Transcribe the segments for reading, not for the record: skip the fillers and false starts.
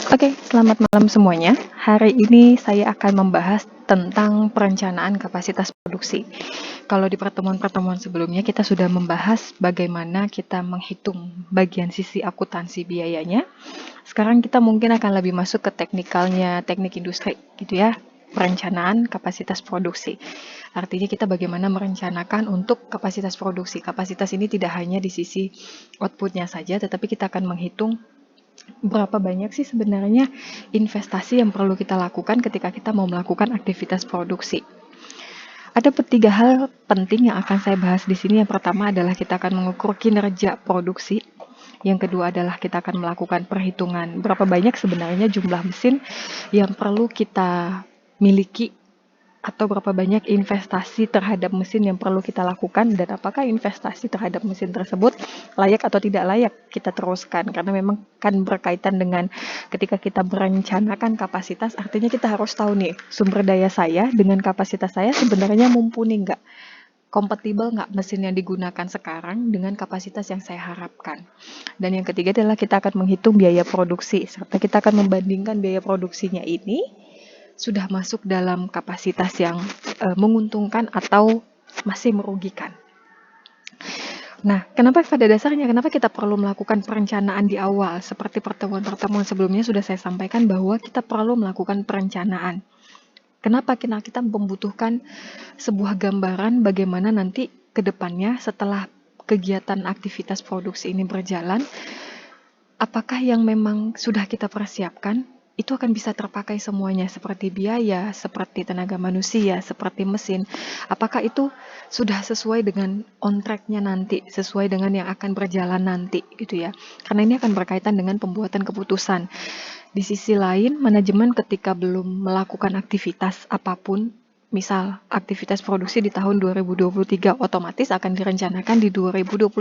Oke, selamat malam semuanya. Hari ini saya akan membahas tentang perencanaan kapasitas produksi. Kalau di pertemuan-pertemuan sebelumnya kita sudah membahas bagaimana kita menghitung bagian sisi akuntansi biayanya. Sekarang kita mungkin akan lebih masuk ke teknikalnya, teknik industri gitu ya. Perencanaan kapasitas produksi. Artinya kita bagaimana merencanakan untuk kapasitas produksi. Kapasitas ini tidak hanya di sisi outputnya saja, tetapi kita akan menghitung berapa banyak sih sebenarnya investasi yang perlu kita lakukan ketika kita mau melakukan aktivitas produksi. Ada tiga hal penting yang akan saya bahas di sini. Yang pertama adalah kita akan mengukur kinerja produksi. Yang kedua adalah kita akan melakukan perhitungan berapa banyak sebenarnya jumlah mesin yang perlu kita miliki atau berapa banyak investasi terhadap mesin yang perlu kita lakukan dan apakah investasi terhadap mesin tersebut layak atau tidak layak kita teruskan, karena memang kan berkaitan dengan ketika kita merencanakan kapasitas, artinya kita harus tahu nih sumber daya saya dengan kapasitas saya sebenarnya mumpuni nggak, kompatibel nggak mesin yang digunakan sekarang dengan kapasitas yang saya harapkan. Dan yang ketiga adalah kita akan menghitung biaya produksi, serta kita akan membandingkan biaya produksinya ini sudah masuk dalam kapasitas yang menguntungkan atau masih merugikan. Nah, kenapa pada dasarnya, kenapa kita perlu melakukan perencanaan di awal? Seperti pertemuan-pertemuan sebelumnya sudah saya sampaikan bahwa kita perlu melakukan perencanaan. Kenapa kita membutuhkan sebuah gambaran bagaimana nanti ke depannya setelah kegiatan aktivitas produksi ini berjalan, apakah yang memang sudah kita persiapkan itu akan bisa terpakai semuanya, seperti biaya, seperti tenaga manusia, seperti mesin. Apakah itu sudah sesuai dengan on track-nya nanti, sesuai dengan yang akan berjalan nanti gitu ya. Karena ini akan berkaitan dengan pembuatan keputusan. Di sisi lain, manajemen ketika belum melakukan aktivitas apapun, misal aktivitas produksi di tahun 2023 otomatis akan direncanakan di 2021.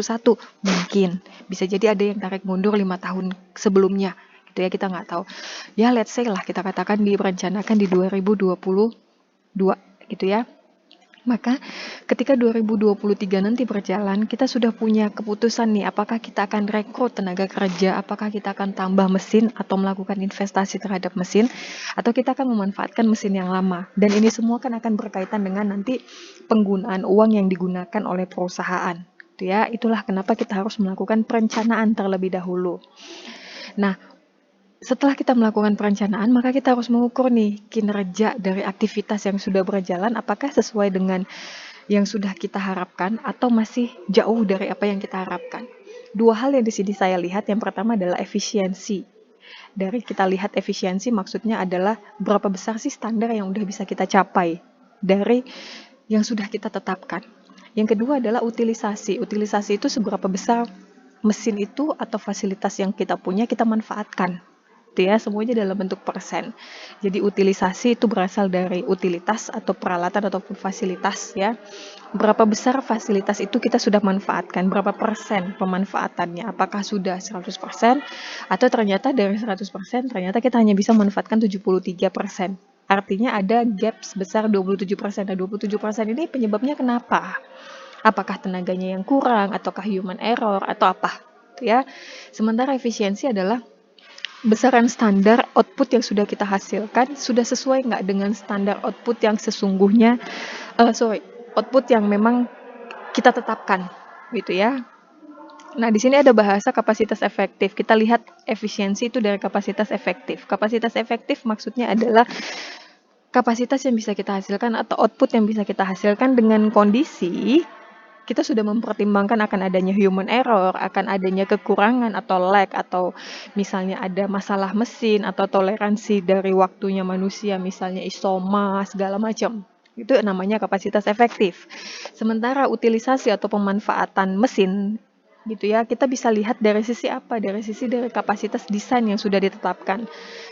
Mungkin bisa jadi ada yang tarik mundur 5 tahun sebelumnya gitu ya, kita nggak tahu. Ya let's say lah kita katakan direncanakan di 2022 gitu ya. Maka ketika 2023 nanti berjalan, kita sudah punya keputusan nih, apakah kita akan rekrut tenaga kerja, apakah kita akan tambah mesin atau melakukan investasi terhadap mesin, atau kita akan memanfaatkan mesin yang lama. Dan ini semua kan akan berkaitan dengan nanti penggunaan uang yang digunakan oleh perusahaan. Ya, itulah kenapa kita harus melakukan perencanaan terlebih dahulu. Nah, setelah kita melakukan perencanaan, maka kita harus mengukur nih kinerja dari aktivitas yang sudah berjalan, apakah sesuai dengan yang sudah kita harapkan atau masih jauh dari apa yang kita harapkan. Dua hal yang di sini saya lihat, yang pertama adalah efisiensi. Dari kita lihat efisiensi maksudnya adalah berapa besar sih standar yang udah bisa kita capai dari yang sudah kita tetapkan. Yang kedua adalah utilisasi. Utilisasi itu seberapa besar mesin itu atau fasilitas yang kita punya kita manfaatkan. Ya, semuanya dalam bentuk persen. Jadi utilisasi itu berasal dari utilitas atau peralatan ataupun fasilitas ya. Berapa besar fasilitas itu kita sudah manfaatkan, berapa persen pemanfaatannya, apakah sudah 100% atau ternyata dari 100% ternyata kita hanya bisa manfaatkan 73%. Artinya ada gap sebesar 27%. Nah, 27% ini penyebabnya kenapa? Apakah tenaganya yang kurang ataukah human error atau apa? Ya. Sementara efisiensi adalah besaran standar output yang sudah kita hasilkan sudah sesuai nggak dengan standar output yang sesungguhnya, output yang memang kita tetapkan, gitu ya. Nah, di sini ada bahasa kapasitas efektif. Kita lihat efisiensi itu dari kapasitas efektif. Kapasitas efektif maksudnya adalah kapasitas yang bisa kita hasilkan atau output yang bisa kita hasilkan dengan kondisi kita sudah mempertimbangkan akan adanya human error, akan adanya kekurangan atau lag, atau misalnya ada masalah mesin, atau toleransi dari waktunya manusia, misalnya isoma, segala macam. Itu namanya kapasitas efektif. Sementara utilisasi atau pemanfaatan mesin, gitu ya, kita bisa lihat dari sisi apa? Dari kapasitas desain yang sudah ditetapkan.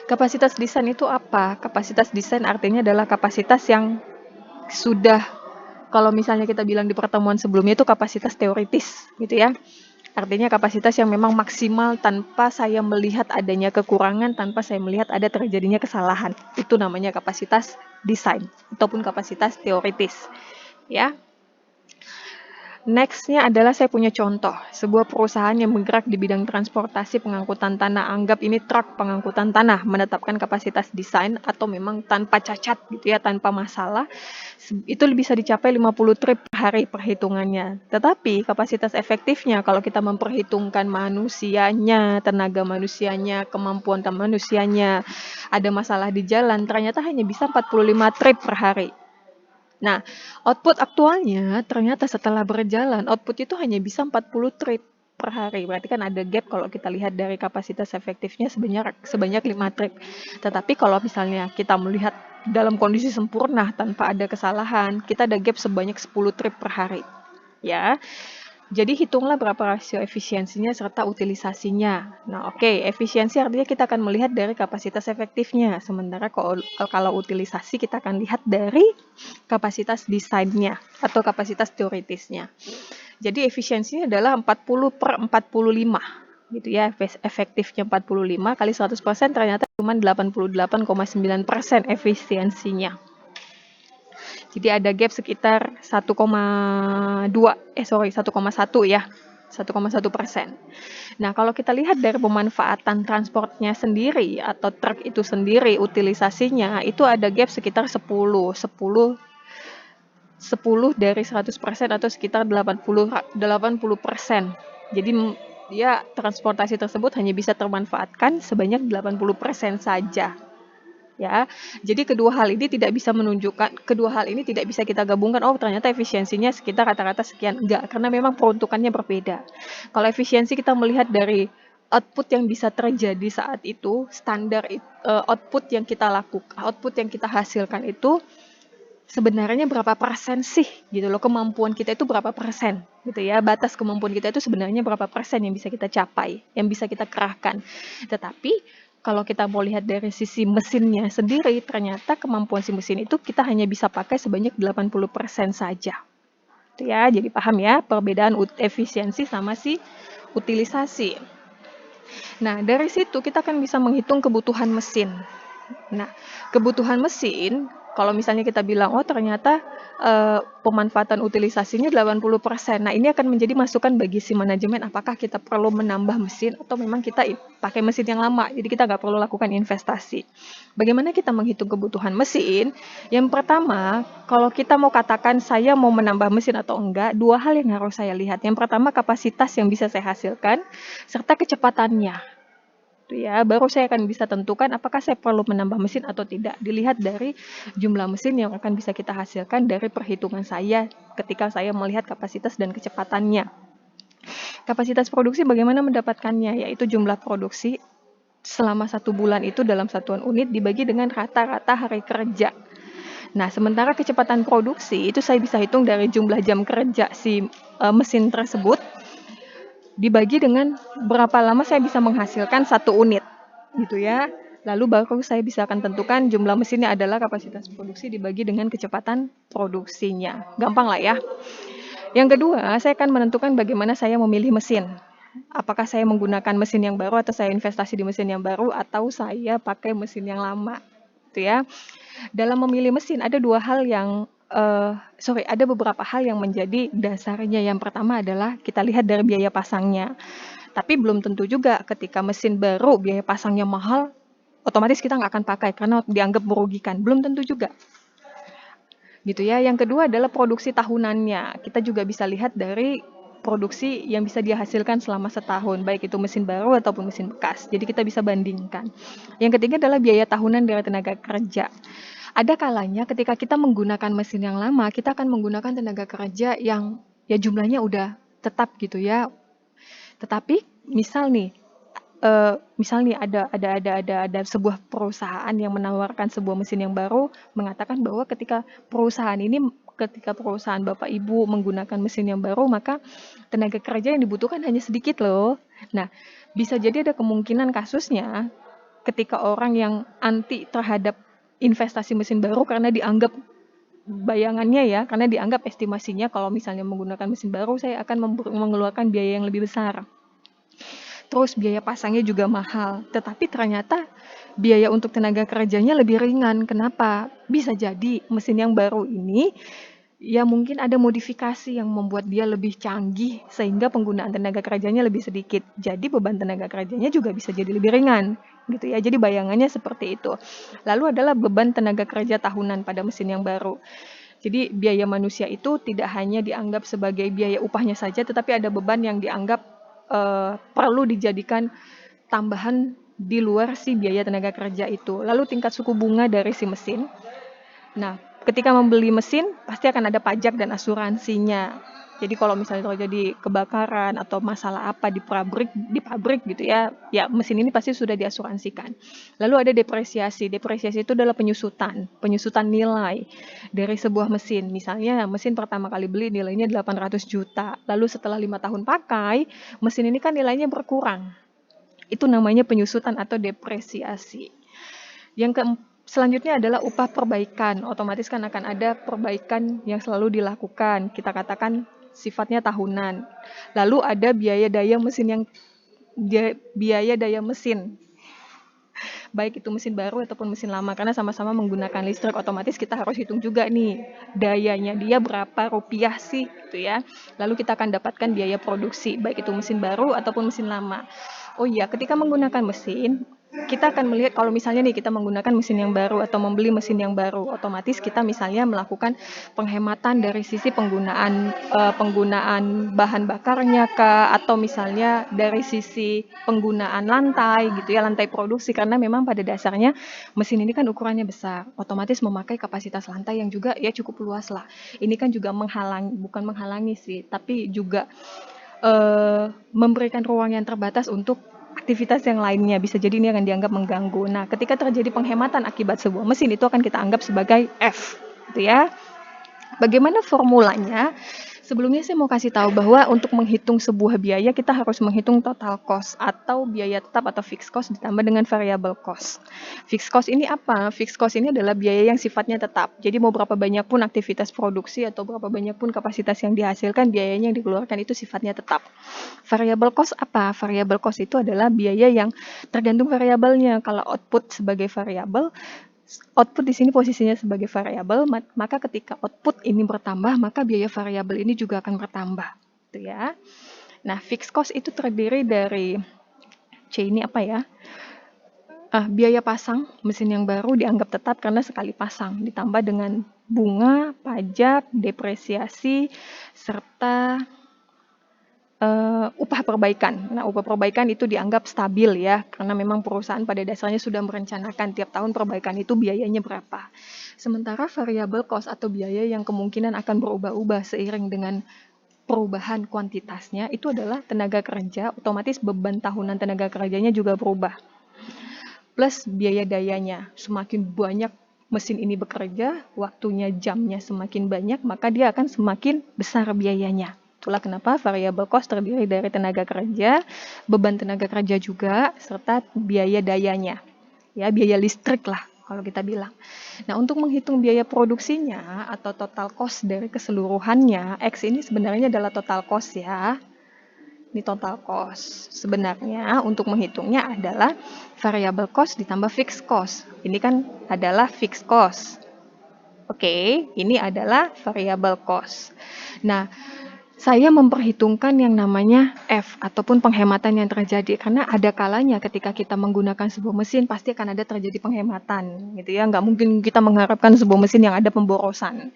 Kapasitas desain itu apa? Kapasitas desain artinya adalah kapasitas yang sudah, kalau misalnya kita bilang di pertemuan sebelumnya itu kapasitas teoritis gitu ya. Artinya kapasitas yang memang maksimal tanpa saya melihat adanya kekurangan, tanpa saya melihat ada terjadinya kesalahan. Itu namanya kapasitas desain ataupun kapasitas teoritis. Ya. Next-nya adalah saya punya contoh, sebuah perusahaan yang bergerak di bidang transportasi pengangkutan tanah. Anggap ini truk pengangkutan tanah, menetapkan kapasitas desain atau memang tanpa cacat gitu ya, tanpa masalah. Itu bisa dicapai 50 trip per hari perhitungannya. Tetapi kapasitas efektifnya kalau kita memperhitungkan manusianya, tenaga manusianya, kemampuan manusianya, ada masalah di jalan, ternyata hanya bisa 45 trip per hari. Nah, output aktualnya ternyata setelah berjalan, output itu hanya bisa 40 trip per hari. Berarti kan ada gap kalau kita lihat dari kapasitas efektifnya sebanyak 5 trip. Tetapi kalau misalnya kita melihat dalam kondisi sempurna tanpa ada kesalahan, kita ada gap sebanyak 10 trip per hari. Ya. Jadi hitunglah berapa rasio efisiensinya serta utilisasinya. Nah, oke, efisiensi artinya kita akan melihat dari kapasitas efektifnya. Sementara kalau utilisasi kita akan lihat dari kapasitas desainnya atau kapasitas teoritisnya. Jadi efisiensinya adalah 40 per 45 gitu ya. Efektifnya 45 kali 100% ternyata cuma 88,9% efisiensinya. Jadi ada gap sekitar 1,1 ya, 1,1%. Nah, kalau kita lihat dari pemanfaatan transportnya sendiri atau truk itu sendiri, utilisasinya itu ada gap sekitar 10 dari 100% atau sekitar 80%. Jadi ya transportasi tersebut hanya bisa termanfaatkan sebanyak 80% saja. Ya, jadi kedua hal ini tidak bisa kita gabungkan. Oh, ternyata efisiensinya sekitar rata-rata sekian. Enggak, karena memang peruntukannya berbeda. Kalau efisiensi kita melihat dari output yang bisa terjadi saat itu, standar output yang kita lakukan, output yang kita hasilkan itu sebenarnya berapa persen sih gitu loh, kemampuan kita itu berapa persen gitu ya, batas kemampuan kita itu sebenarnya berapa persen yang bisa kita capai, yang bisa kita kerahkan. Tetapi kalau kita mau lihat dari sisi mesinnya sendiri, ternyata kemampuan si mesin itu kita hanya bisa pakai sebanyak 80% saja. Itu ya, jadi paham ya perbedaan efisiensi sama si utilisasi. Nah, dari situ kita akan bisa menghitung kebutuhan mesin. Nah, kebutuhan mesin, kalau misalnya kita bilang, oh ternyata pemanfaatan utilisasinya 80%. Nah, ini akan menjadi masukan bagi si manajemen apakah kita perlu menambah mesin atau memang kita pakai mesin yang lama. Jadi kita nggak perlu lakukan investasi. Bagaimana kita menghitung kebutuhan mesin? Yang pertama, kalau kita mau katakan saya mau menambah mesin atau enggak, dua hal yang harus saya lihat. Yang pertama, kapasitas yang bisa saya hasilkan, serta kecepatannya. Ya, baru saya akan bisa tentukan apakah saya perlu menambah mesin atau tidak. Dilihat dari jumlah mesin yang akan bisa kita hasilkan dari perhitungan saya ketika saya melihat kapasitas dan kecepatannya. Kapasitas produksi bagaimana mendapatkannya? Yaitu jumlah produksi selama 1 bulan itu dalam satuan unit dibagi dengan rata-rata hari kerja. Nah, sementara kecepatan produksi itu saya bisa hitung dari jumlah jam kerja si mesin tersebut dibagi dengan berapa lama saya bisa menghasilkan 1 unit gitu ya. Lalu baru saya bisa akan tentukan jumlah mesinnya adalah kapasitas produksi dibagi dengan kecepatan produksinya. Gampang lah ya. Yang kedua, saya akan menentukan bagaimana saya memilih mesin. Apakah saya menggunakan mesin yang baru atau saya investasi di mesin yang baru atau saya pakai mesin yang lama. Gitu ya. Dalam memilih mesin ada ada beberapa hal yang menjadi dasarnya. Yang pertama adalah kita lihat dari biaya pasangnya. Tapi belum tentu juga ketika mesin baru biaya pasangnya mahal, otomatis kita nggak akan pakai karena dianggap merugikan. Belum tentu juga. Gitu ya. Yang kedua adalah produksi tahunannya. Kita juga bisa lihat dari produksi yang bisa dihasilkan selama setahun, baik itu mesin baru ataupun mesin bekas. Jadi kita bisa bandingkan. Yang ketiga adalah biaya tahunan dari tenaga kerja. Ada kalanya ketika kita menggunakan mesin yang lama, kita akan menggunakan tenaga kerja yang ya jumlahnya udah tetap gitu ya. Tetapi misal nih ada sebuah perusahaan yang menawarkan sebuah mesin yang baru, mengatakan bahwa ketika perusahaan Bapak Ibu menggunakan mesin yang baru, maka tenaga kerja yang dibutuhkan hanya sedikit loh. Nah, bisa jadi ada kemungkinan kasusnya ketika orang yang anti terhadap investasi mesin baru karena dianggap karena dianggap estimasinya kalau misalnya menggunakan mesin baru saya akan mengeluarkan biaya yang lebih besar. Terus biaya pasangnya juga mahal, tetapi ternyata biaya untuk tenaga kerjanya lebih ringan. Kenapa? Bisa jadi mesin yang baru ini Ya mungkin ada modifikasi yang membuat dia lebih canggih sehingga penggunaan tenaga kerjanya lebih sedikit. Jadi beban tenaga kerjanya juga bisa jadi lebih ringan gitu ya. Jadi bayangannya seperti itu. Lalu adalah beban tenaga kerja tahunan pada mesin yang baru. Jadi biaya manusia itu tidak hanya dianggap sebagai biaya upahnya saja, tetapi ada beban yang dianggap perlu dijadikan tambahan di luar si biaya tenaga kerja itu. Lalu tingkat suku bunga dari si mesin. Nah, ketika membeli mesin pasti akan ada pajak dan asuransinya. Jadi kalau misalnya terjadi kebakaran atau masalah apa di pabrik gitu ya, ya mesin ini pasti sudah diasuransikan. Lalu ada depresiasi. Depresiasi itu adalah penyusutan nilai dari sebuah mesin. Misalnya mesin pertama kali beli nilainya 800 juta. Lalu setelah 5 tahun pakai, mesin ini kan nilainya berkurang. Itu namanya penyusutan atau depresiasi. Selanjutnya adalah upah perbaikan. Otomatis kan akan ada perbaikan yang selalu dilakukan. Kita katakan sifatnya tahunan. Lalu ada biaya daya mesin. Baik itu mesin baru ataupun mesin lama karena sama-sama menggunakan listrik, otomatis kita harus hitung juga nih dayanya dia berapa rupiah sih gitu ya. Lalu kita akan dapatkan biaya produksi baik itu mesin baru ataupun mesin lama. Oh iya, ketika menggunakan mesin kita akan melihat kalau misalnya nih kita menggunakan mesin yang baru atau membeli mesin yang baru, otomatis kita misalnya melakukan penghematan dari sisi penggunaan bahan bakarnya atau misalnya dari sisi penggunaan lantai gitu ya, lantai produksi karena memang pada dasarnya mesin ini kan ukurannya besar, otomatis memakai kapasitas lantai yang juga ya cukup luas lah. Ini kan juga bukan menghalangi sih, tapi juga memberikan ruang yang terbatas untuk aktivitas yang lainnya, bisa jadi ini akan dianggap mengganggu. Nah, ketika terjadi penghematan akibat sebuah mesin itu akan kita anggap sebagai F, gitu ya. Bagaimana formulanya? Sebelumnya saya mau kasih tahu bahwa untuk menghitung sebuah biaya kita harus menghitung total cost atau biaya tetap atau fixed cost ditambah dengan variable cost. Fixed cost ini apa? Fixed cost ini adalah biaya yang sifatnya tetap. Jadi mau berapa banyak pun aktivitas produksi atau berapa banyak pun kapasitas yang dihasilkan, biayanya yang dikeluarkan itu sifatnya tetap. Variable cost apa? Variable cost itu adalah biaya yang tergantung variabelnya. Kalau output sebagai variabel, output di sini posisinya sebagai variabel, maka ketika output ini bertambah, maka biaya variabel ini juga akan bertambah, gitu ya. Nah, fixed cost itu terdiri dari C ini apa ya? Biaya pasang mesin yang baru dianggap tetap karena sekali pasang, ditambah dengan bunga, pajak, depresiasi, serta upah perbaikan. Nah, upah perbaikan itu dianggap stabil ya, karena memang perusahaan pada dasarnya sudah merencanakan tiap tahun perbaikan itu biayanya berapa. Sementara variable cost atau biaya yang kemungkinan akan berubah-ubah seiring dengan perubahan kuantitasnya itu adalah tenaga kerja, otomatis beban tahunan tenaga kerjanya juga berubah. Plus biaya dayanya, semakin banyak mesin ini bekerja, waktunya jamnya semakin banyak, maka dia akan semakin besar biayanya. Itulah kenapa variable cost terdiri dari tenaga kerja, beban tenaga kerja juga, serta biaya dayanya. Ya, biaya listrik lah kalau kita bilang. Nah, untuk menghitung biaya produksinya atau total cost dari keseluruhannya, X ini sebenarnya adalah total cost ya. Ini total cost. Sebenarnya untuk menghitungnya adalah variable cost ditambah fixed cost. Ini kan adalah fixed cost. Oke, ini adalah variable cost. Nah, saya memperhitungkan yang namanya F ataupun penghematan yang terjadi karena ada kalanya ketika kita menggunakan sebuah mesin pasti akan ada terjadi penghematan gitu ya, nggak mungkin kita mengharapkan sebuah mesin yang ada pemborosan.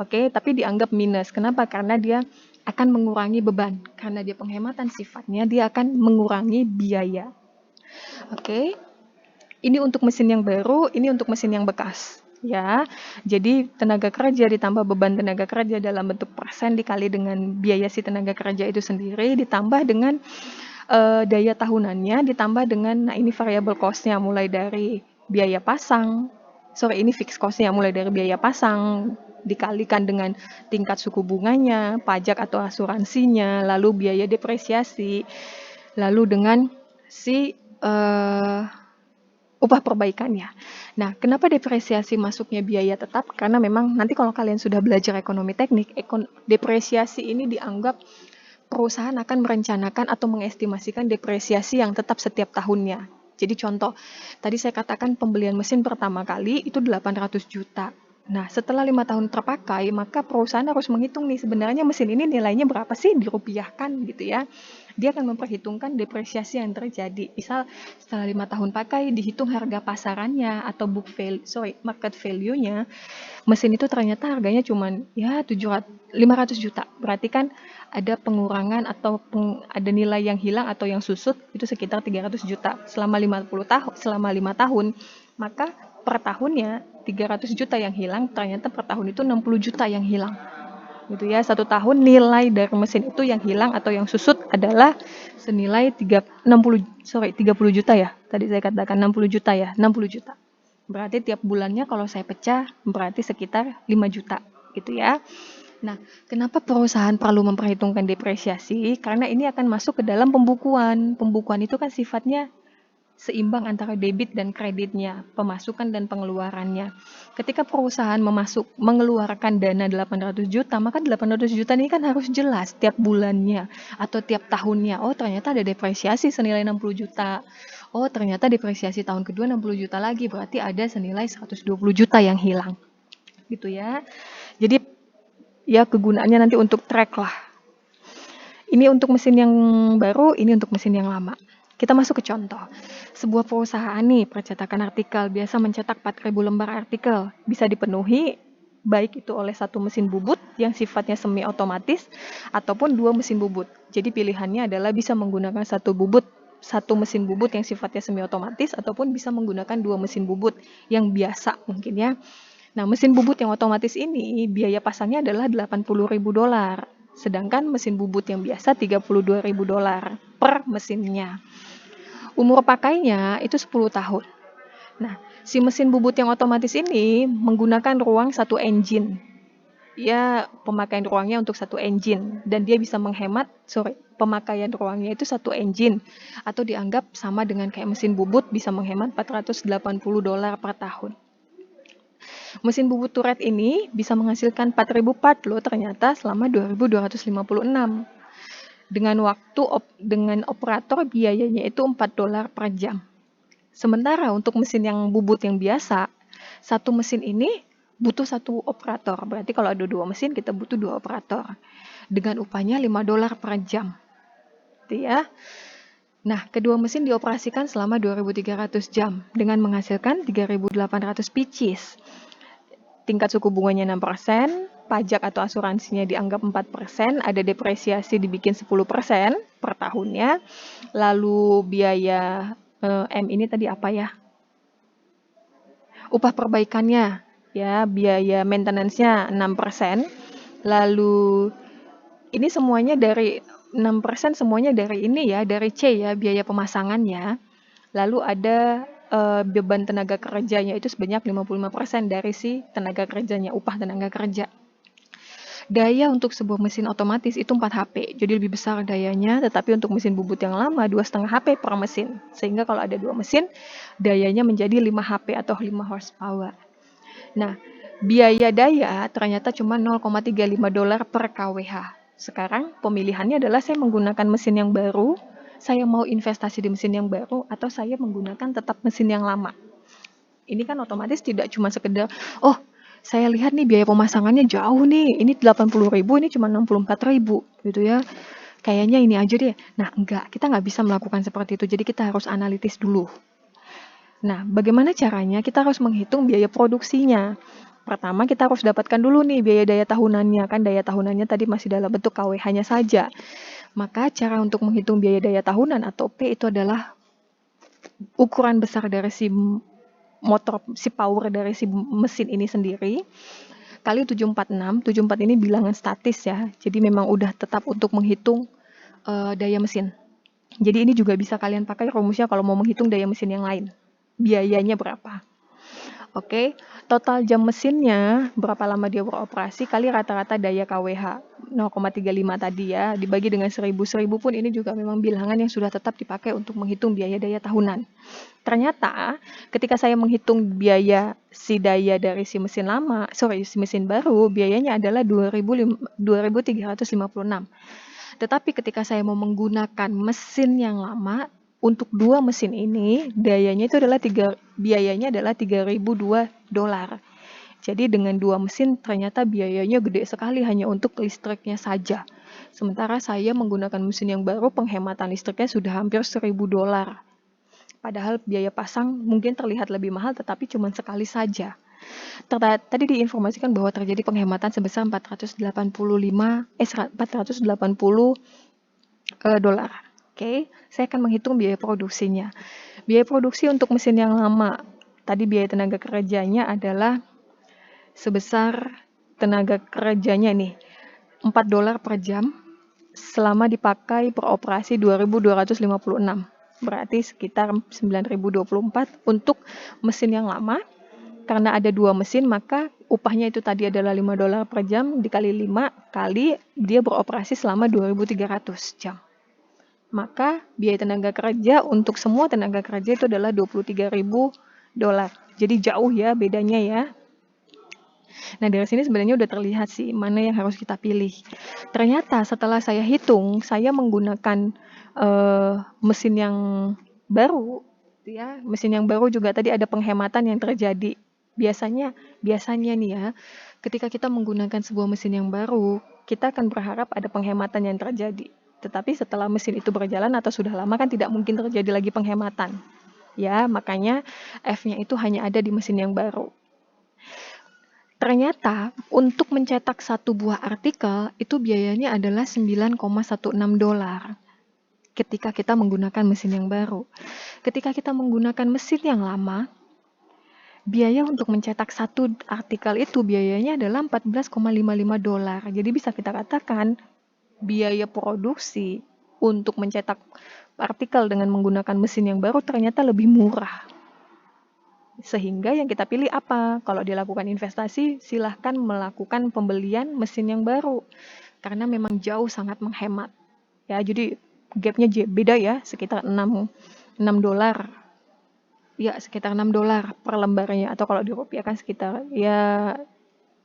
Oke, tapi dianggap minus. Kenapa? Karena dia akan mengurangi beban. Karena dia penghematan sifatnya, dia akan mengurangi biaya. Oke, ini untuk mesin yang baru, ini untuk mesin yang bekas. Ya, jadi tenaga kerja ditambah beban tenaga kerja dalam bentuk persen dikali dengan biaya si tenaga kerja itu sendiri, ditambah dengan daya tahunannya, ditambah dengan, nah ini variable cost-nya mulai dari biaya pasang, ini fixed cost-nya mulai dari biaya pasang, dikalikan dengan tingkat suku bunganya, pajak atau asuransinya, lalu biaya depresiasi, lalu dengan si upah perbaikannya. Nah, kenapa depresiasi masuknya biaya tetap? Karena memang nanti kalau kalian sudah belajar ekonomi teknik, depresiasi ini dianggap perusahaan akan merencanakan atau mengestimasikan depresiasi yang tetap setiap tahunnya. Jadi contoh, tadi saya katakan pembelian mesin pertama kali itu 800 juta. Nah, setelah 5 tahun terpakai, maka perusahaan harus menghitung nih sebenarnya mesin ini nilainya berapa sih dirupiahkan gitu ya. Dia akan memperhitungkan depresiasi yang terjadi. Misal setelah 5 tahun pakai dihitung harga pasarannya atau market value-nya. Mesin itu ternyata harganya cuman ya 500 juta. Berarti kan ada pengurangan atau ada nilai yang hilang atau yang susut itu sekitar 300 juta selama 5 tahun. Maka per tahunnya 300 juta yang hilang, ternyata per tahun itu 60 juta yang hilang. Gitu ya, 1 tahun nilai dari mesin itu yang hilang atau yang susut adalah senilai 30 juta ya. Tadi saya katakan 60 juta ya, 60 juta. Berarti tiap bulannya kalau saya pecah berarti sekitar 5 juta gitu ya. Nah, kenapa perusahaan perlu memperhitungkan depresiasi? Karena ini akan masuk ke dalam pembukuan. Pembukuan itu kan sifatnya seimbang antara debit dan kreditnya, pemasukan dan pengeluarannya. Ketika perusahaan mengeluarkan dana 800 juta, maka 800 juta ini kan harus jelas tiap bulannya atau tiap tahunnya. Oh, ternyata ada depresiasi senilai 60 juta. Oh, ternyata depresiasi tahun kedua 60 juta lagi, berarti ada senilai 120 juta yang hilang. Gitu ya. Jadi ya kegunaannya nanti untuk track lah. Ini untuk mesin yang baru, ini untuk mesin yang lama. Kita masuk ke contoh. Sebuah perusahaan nih, percetakan artikel, biasa mencetak 4.000 lembar artikel. Bisa dipenuhi baik itu oleh satu mesin bubut yang sifatnya semi otomatis ataupun 2 mesin bubut. Jadi pilihannya adalah bisa menggunakan satu mesin bubut yang sifatnya semi otomatis ataupun bisa menggunakan 2 mesin bubut yang biasa mungkin ya. Nah, mesin bubut yang otomatis ini biaya pasangnya adalah $80.000. Sedangkan mesin bubut yang biasa $32.000 per mesinnya. Umur pakainya itu 10 tahun. Nah, si mesin bubut yang otomatis ini menggunakan ruang satu engine. Ya, pemakaian ruangnya untuk satu engine. Dan dia bisa pemakaian ruangnya itu satu engine. Atau dianggap sama dengan kayak mesin bubut bisa menghemat $480 per tahun. Mesin bubut turret ini bisa menghasilkan 4.000 part loh ternyata selama 2.256. Dengan operator biayanya itu $4 per jam. Sementara untuk mesin yang bubut yang biasa, satu mesin ini butuh satu operator. Berarti kalau ada 2 mesin kita butuh 2 operator. Dengan upahnya $5 per jam. Gitu ya. Nah, kedua mesin dioperasikan selama 2.300 jam dengan menghasilkan 3.800 pieces. Tingkat suku bunganya 6%, pajak atau asuransinya dianggap 4%, ada depresiasi dibikin 10% per tahunnya. Lalu biaya M ini tadi apa ya? Upah perbaikannya ya, biaya maintenance-nya 6%. Lalu ini semuanya dari 6% semuanya dari ini ya, dari C ya, biaya pemasangannya. Lalu ada beban tenaga kerjanya itu sebanyak 55% dari si tenaga kerjanya, upah tenaga kerja. Daya untuk sebuah mesin otomatis itu 4 HP, jadi lebih besar dayanya, tetapi untuk mesin bubut yang lama 2,5 HP per mesin. Sehingga kalau ada 2 mesin, dayanya menjadi 5 HP atau 5 horsepower. Nah, biaya daya ternyata cuma $0,35 per kWh. Sekarang pemilihannya adalah saya menggunakan mesin yang baru, saya mau investasi di mesin yang baru, atau saya menggunakan tetap mesin yang lama. Ini kan otomatis tidak cuma sekedar, oh saya lihat nih biaya pemasangannya jauh nih, ini 80.000, ini cuma 64.000 gitu ya. Kayaknya ini aja deh. Nah, enggak, kita nggak bisa melakukan seperti itu, jadi kita harus analitis dulu. Nah, bagaimana caranya? Kita harus menghitung biaya produksinya. Pertama, kita harus dapatkan dulu nih biaya daya tahunannya. Kan daya tahunannya tadi masih dalam bentuk KWH-nya saja. Maka cara untuk menghitung biaya daya tahunan atau P itu adalah ukuran besar dari si power dari si mesin ini sendiri kali 746. 74 ini bilangan statis ya. Jadi memang udah tetap untuk menghitung daya mesin. Jadi ini juga bisa kalian pakai rumusnya kalau mau menghitung daya mesin yang lain. Biayanya berapa? Oke, total jam mesinnya berapa lama dia beroperasi kali rata-rata daya KWH 0,35 tadi ya, dibagi dengan 1.000 pun ini juga memang bilangan yang sudah tetap dipakai untuk menghitung biaya daya tahunan. Ternyata ketika saya menghitung biaya si daya dari si mesin baru, biayanya adalah 2.356. Tetapi ketika saya mau menggunakan mesin yang lama, untuk 2 mesin ini biayanya adalah $3.002. Jadi dengan 2 mesin ternyata biayanya gede sekali hanya untuk listriknya saja. Sementara saya menggunakan mesin yang baru, penghematan listriknya sudah hampir $1.000. Padahal biaya pasang mungkin terlihat lebih mahal, tetapi cuma sekali saja. Tadi diinformasikan bahwa terjadi penghematan sebesar 480 dolar. Oke, saya akan menghitung biaya produksinya. Biaya produksi untuk mesin yang lama, tadi biaya tenaga kerjanya adalah sebesar tenaga kerjanya nih, $4 per jam selama dipakai beroperasi 2.256. Berarti sekitar 9.024 untuk mesin yang lama. Karena ada 2 mesin, maka upahnya itu tadi adalah $5 per jam dikali 5 kali dia beroperasi selama 2.300 jam. Maka biaya tenaga kerja untuk semua tenaga kerja itu adalah $23.000. Jadi jauh ya bedanya ya. Nah, dari sini sebenarnya udah terlihat sih mana yang harus kita pilih. Ternyata setelah saya hitung, saya menggunakan mesin yang baru, ya. Mesin yang baru juga tadi ada penghematan yang terjadi. Biasanya nih ya, ketika kita menggunakan sebuah mesin yang baru, kita akan berharap ada penghematan yang terjadi. Tetapi setelah mesin itu berjalan atau sudah lama kan tidak mungkin terjadi lagi penghematan. Ya, makanya F-nya itu hanya ada di mesin yang baru. Ternyata untuk mencetak satu buah artikel itu biayanya adalah $9,16 ketika kita menggunakan mesin yang baru. Ketika kita menggunakan mesin yang lama, biaya untuk mencetak satu artikel itu biayanya adalah $14,55. Jadi bisa kita katakan biaya produksi untuk mencetak artikel dengan menggunakan mesin yang baru ternyata lebih murah. Sehingga yang kita pilih apa? Kalau dilakukan investasi, silahkan melakukan pembelian mesin yang baru. Karena memang jauh sangat menghemat. Ya, jadi gapnya beda ya, sekitar $6. Ya, sekitar $6 per lembarnya, atau kalau dirupiahkan sekitar ya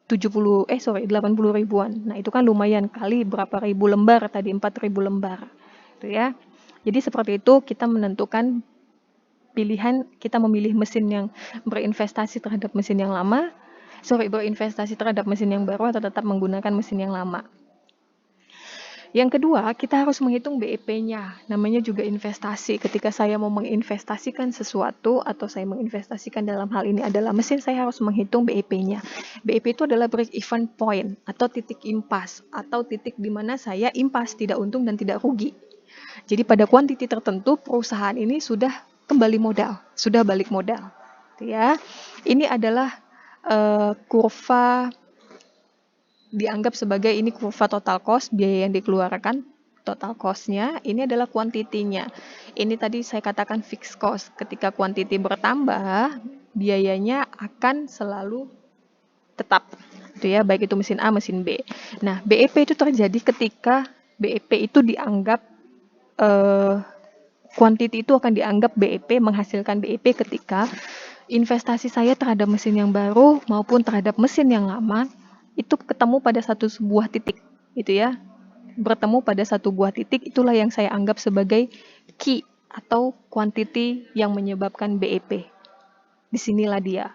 80 ribuan. Nah, itu kan lumayan kali berapa ribu lembar tadi, 4.000 lembar. Itu ya. Jadi seperti itu kita menentukan pilihan, kita memilih mesin yang berinvestasi terhadap mesin yang lama, berinvestasi terhadap mesin yang baru atau tetap menggunakan mesin yang lama. Yang kedua, kita harus menghitung BEP-nya. Namanya juga investasi. Ketika saya mau menginvestasikan sesuatu atau saya menginvestasikan dalam hal ini adalah mesin, saya harus menghitung BEP-nya. BEP itu adalah break even point atau titik impas atau titik di mana saya impas, tidak untung dan tidak rugi. Jadi pada kuantiti tertentu perusahaan ini sudah kembali modal, sudah balik modal. Ya, ini adalah kurva, dianggap sebagai ini kurva total cost, biaya yang dikeluarkan, total cost-nya, ini adalah kuantitinya. Ini tadi saya katakan fixed cost. Ketika kuantiti bertambah, biayanya akan selalu tetap. Itu ya, baik itu mesin A, mesin B. Nah, BEP itu terjadi ketika BEP itu dianggap kuantiti itu akan dianggap BEP, menghasilkan BEP ketika investasi saya terhadap mesin yang baru maupun terhadap mesin yang lama itu ketemu pada satu sebuah titik, gitu ya. Bertemu pada satu buah titik, itulah yang saya anggap sebagai key atau quantity yang menyebabkan BEP. Disinilah dia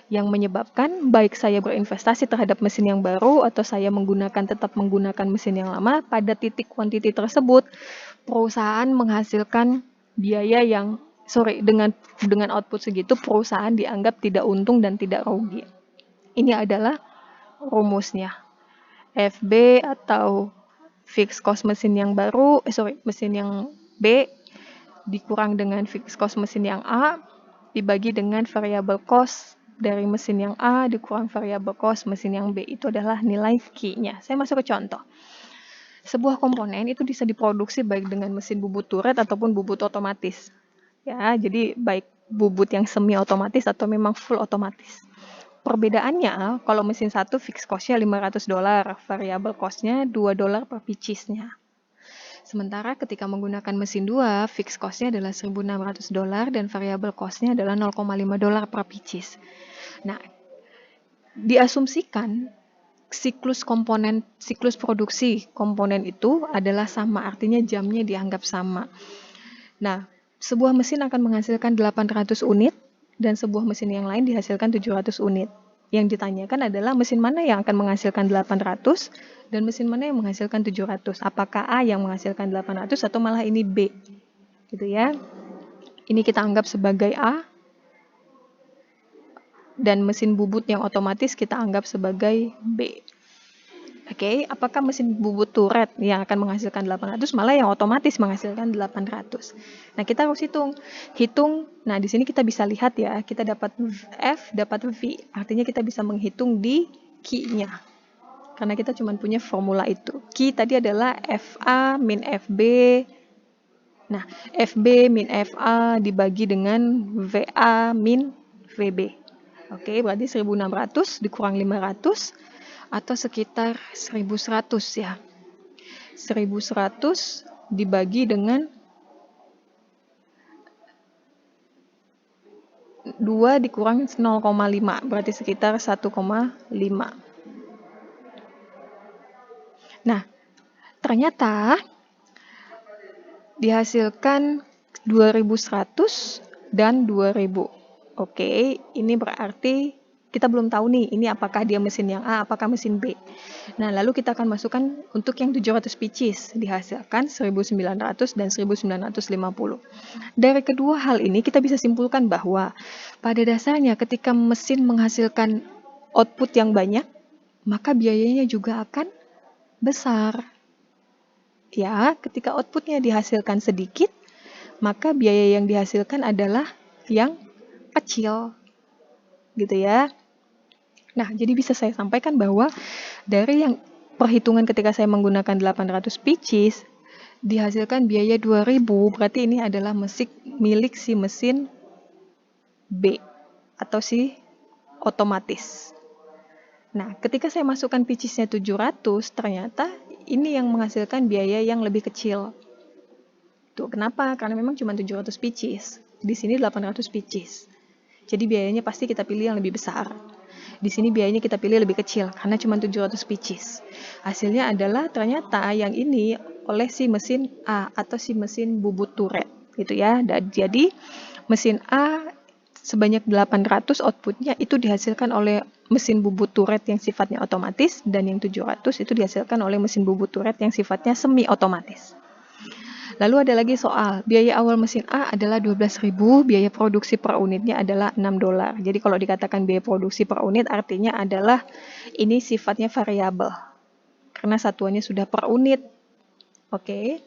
yang menyebabkan baik saya berinvestasi terhadap mesin yang baru atau saya tetap menggunakan mesin yang lama, pada titik quantity tersebut perusahaan menghasilkan biaya yang dengan output segitu perusahaan dianggap tidak untung dan tidak rugi. Ini adalah rumusnya. FB atau fixed cost mesin yang baru, mesin yang B dikurang dengan fixed cost mesin yang A dibagi dengan variable cost dari mesin yang A dikurang variable cost mesin yang B. Itu adalah nilai Q-nya. Saya masuk ke contoh. Sebuah komponen itu bisa diproduksi baik dengan mesin bubut turret ataupun bubut otomatis. Ya, jadi baik bubut yang semi otomatis atau memang full otomatis. Perbedaannya, kalau mesin satu fixed cost-nya $500, variable cost-nya $2 per pieces-nya. Sementara ketika menggunakan mesin 2, fixed cost-nya adalah $1.600 dan variable cost-nya adalah $0,5 per pieces. Nah, diasumsikan siklus produksi komponen itu adalah sama, artinya jamnya dianggap sama. Nah, sebuah mesin akan menghasilkan 800 unit dan sebuah mesin yang lain dihasilkan 700 unit. Yang ditanyakan adalah mesin mana yang akan menghasilkan 800 dan mesin mana yang menghasilkan 700. Apakah A yang menghasilkan 800 atau malah ini B? Gitu ya. Ini kita anggap sebagai A. Dan mesin bubut yang otomatis kita anggap sebagai B. Oke, apakah mesin bubut turret yang akan menghasilkan 800 malah yang otomatis menghasilkan 800. Nah, kita harus hitung. Nah, di sini kita bisa lihat ya, kita dapat F, dapat V. Artinya kita bisa menghitung di Q-nya. Karena kita cuma punya formula itu. Q tadi adalah FA min FB. Nah, FB min FA dibagi dengan VA min VB. Oke, berarti 1600 dikurang 500 atau sekitar 1100 ya. 1100 dibagi dengan 2 dikurang 0,5, berarti sekitar 1,5. Nah, ternyata dihasilkan 2100 dan 2000. Oke, ini berarti kita belum tahu nih, ini apakah dia mesin yang A, apakah mesin B. Nah, lalu kita akan masukkan untuk yang 700 pieces, dihasilkan 1900 dan 1950. Dari kedua hal ini, kita bisa simpulkan bahwa pada dasarnya ketika mesin menghasilkan output yang banyak, maka biayanya juga akan besar. Ya, ketika outputnya dihasilkan sedikit, maka biaya yang dihasilkan adalah yang kecil. Gitu ya. Nah, jadi bisa saya sampaikan bahwa dari yang perhitungan ketika saya menggunakan 800 pieces, dihasilkan biaya 2000, berarti ini adalah milik si mesin B atau si otomatis. Nah, ketika saya masukkan pieces-nya 700, ternyata ini yang menghasilkan biaya yang lebih kecil. Tuh, kenapa? Karena memang cuma 700 pieces. Di sini 800 pieces. Jadi biayanya pasti kita pilih yang lebih besar. Di sini biayanya kita pilih lebih kecil karena cuma 700 pieces. Hasilnya adalah ternyata yang ini oleh si mesin A atau si mesin bubut turret gitu ya. Dan jadi mesin A sebanyak 800 outputnya itu dihasilkan oleh mesin bubut turret yang sifatnya otomatis, dan yang 700 itu dihasilkan oleh mesin bubut turret yang sifatnya semi otomatis. Lalu ada lagi soal, biaya awal mesin A adalah 12.000, biaya produksi per unitnya adalah $6. Jadi kalau dikatakan biaya produksi per unit artinya adalah ini sifatnya variabel. Karena satuannya sudah per unit. Oke.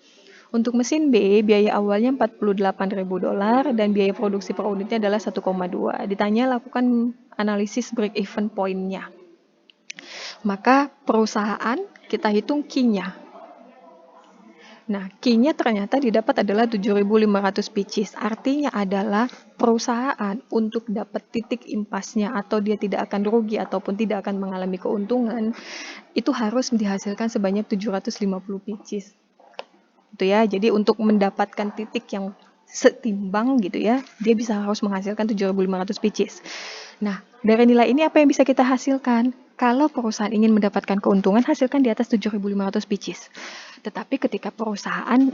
Untuk mesin B, biaya awalnya $48.000 dan biaya produksi per unitnya adalah 1,2. Ditanya lakukan analisis break-even point-nya. Maka perusahaan kita hitung Q-nya. Nah, Q-nya ternyata didapat adalah 7.500 pieces. Artinya adalah perusahaan untuk dapat titik impasnya atau dia tidak akan rugi ataupun tidak akan mengalami keuntungan, itu harus dihasilkan sebanyak 750 pieces. Gitu ya. Jadi untuk mendapatkan titik yang setimbang gitu ya, dia harus menghasilkan 7.500 pieces. Nah, dari nilai ini apa yang bisa kita hasilkan? Kalau perusahaan ingin mendapatkan keuntungan, hasilkan di atas 7.500 pieces. Tetapi ketika perusahaan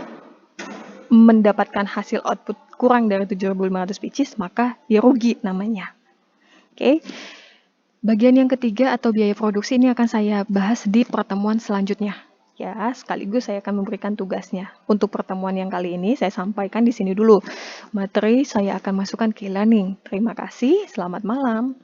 mendapatkan hasil output kurang dari 7.500 pieces, maka dia rugi namanya. Oke. Bagian yang ketiga atau biaya produksi ini akan saya bahas di pertemuan selanjutnya. Ya, sekaligus saya akan memberikan tugasnya. Untuk pertemuan yang kali ini saya sampaikan di sini dulu. Materi saya akan masukkan ke e-learning. Terima kasih, selamat malam.